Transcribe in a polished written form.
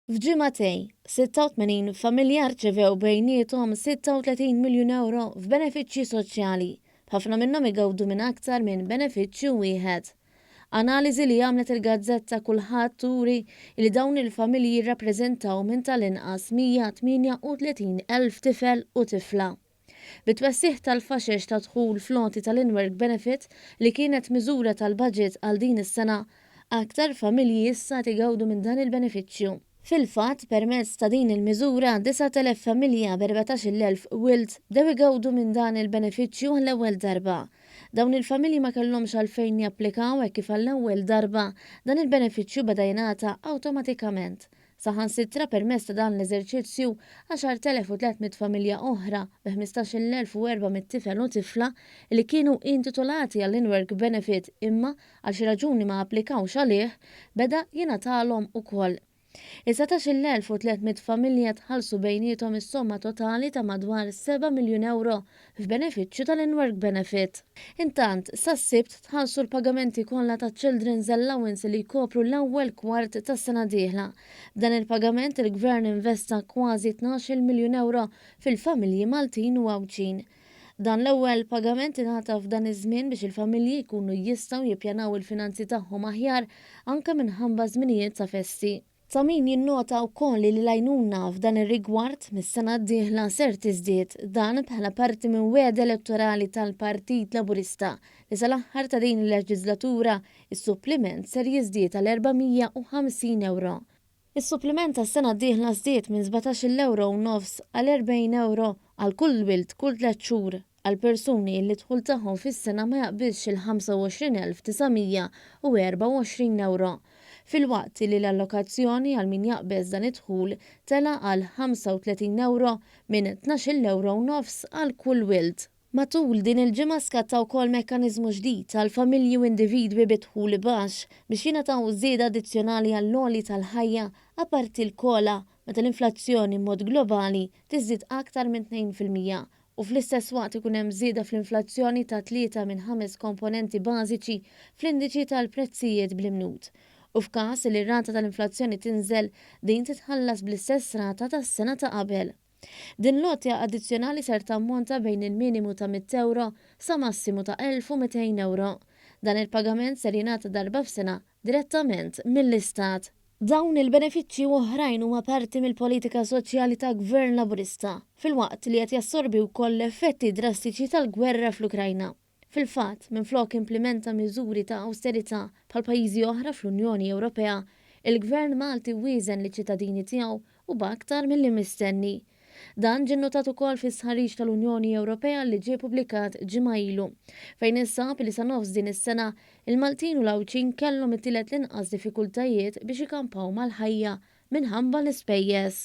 F'ġimgħatej, 86 familja rċevew bejniethom 36 miljun euro f'benefiċċji soċjali, ħafna minnhom igawdu minn aktar minn benefiċċju wieħed. Analiżi li għamlet il-Gazzetta Kulħadd turi li dawn il-familji jirrappreżentaw minn tal-inqas 138,000 tifel u tifla. Bit-twessih tal-faxex ta' dħul floti tal-in-work benefit li kienet miżura tal-budget għal din is-sena, aktar familji issa tigawdu minn dan il-benefiċċju. Fil-fatt, permezz ta' din il-miżura 9,000 familja b'14,000 wild dew igawdu minn dan il-benefiċċju għall-ewwel darba. Dawn il-familji ma kellhomx għalfejn japplikaw hekk kif għall-ewwel darba dan il-benefiċċju beda jingħata awtomatikament. Saħansitra permezz ta' dan l-eżerċizzju 10,300 familja oħra bi 15,400 tifel u tifla li kienu intitolati għall-in-work benefit imma għal xi raġuni ma applikawx għalih beda jingħatalhom ukoll. Is-17,300 familja tħallsu bejniethom is-somma totali ta' madwar 7 miljun euro f'benefiċċju tal-in-work benefit. Intant, sas-sibt tħallsu l-pagamenti kollha ta' Children's Allowance li jkopru l-ewwel kwart tas-sena dieħla. B'dan il-pagament il-Gvern investa kważi 12 miljun euro fil-familji Maltin u Għawċin. Dan l-ewwel pagament ingħata f'dan iż-żmien biex il-familji jkunu jistgħu jippjanaw il-finanzi tagħhom aħjar anke minħabba żminijiet ta' festi. Ta' min jinnota wkoll li l-għajnuna f'dan ir-rigward mis-sena d-dieħla ser tiżdied dan bħala parti minn wegħed elettorali tal-Partit Laburista li sal-aħħar ta' din il-leġislatura is-suppliment ser jiżdied għal 450 euro. Is-suppliment tas-sena d-dieħla żdied minn 17 euro u nofs għal 40 euro għal kull wild kull 3 xhur għal persuni li dħul tagħhom fis-sena ma jaqbilx il-25,924 euro. Fil-waqt li l-allokazzjoni għal min jaqbeż dan id-dħul tela għal 35 euro minn 12 euro u nofs għal kull wild. Matul din il-ġimgħa skatta wkoll mekkaniżmu ġdid għal familji u individwi bidħul baxx biex jingħataw żieda addizzjonali għall-għoli tal-ħajja apparti l-kola meta l-inflazzjoni mod globali tiżdied aktar minn 2%. U fl-istess waqt ikun hemm żieda fl-inflazzjoni ta' 3 minn 5 komponenti bażiċi fl-indiċi tal-prezzijiet bl-imnut. U f'każ li r-rata tal-inflazzjoni tinżel din titħallas bl-istess rata tas-sena ta' qabel. Din lotja addizzjonali ser tammonta bejn il-minimu ta' 100 euro sa massimu ta' 1,200 euro. Dan il-pagament ser jingħata darba f'sena direttament mill-Istat. Dawn il-benefiċċji oħrajn huma parti mill-politika soċjali ta' Gvern Laburista, fil-waqt li qed jassorbi wkoll l-effetti drastiċi tal-gwerra fl-Ukrajna. Fil-fatt, minflok implementa miżuri ta' awsterità bħal pajjiżi oħra fl-Unjoni Ewropea, il-Gvern Malti wieżen liċ-ċittadini tiegħu u b'aktar milli mistenni. Dan ġie notat ukoll fis-sħarriġ tal-Unjoni Ewropea li ġie pubblikat ġimgħa ilu, fejn insab li sa nofs din is-sena il-Maltin u l-Għawċin kellhom it-tielet l-inqas diffikultajiet biex ikampaw mal-ħajja minħabba l-ispejjeż.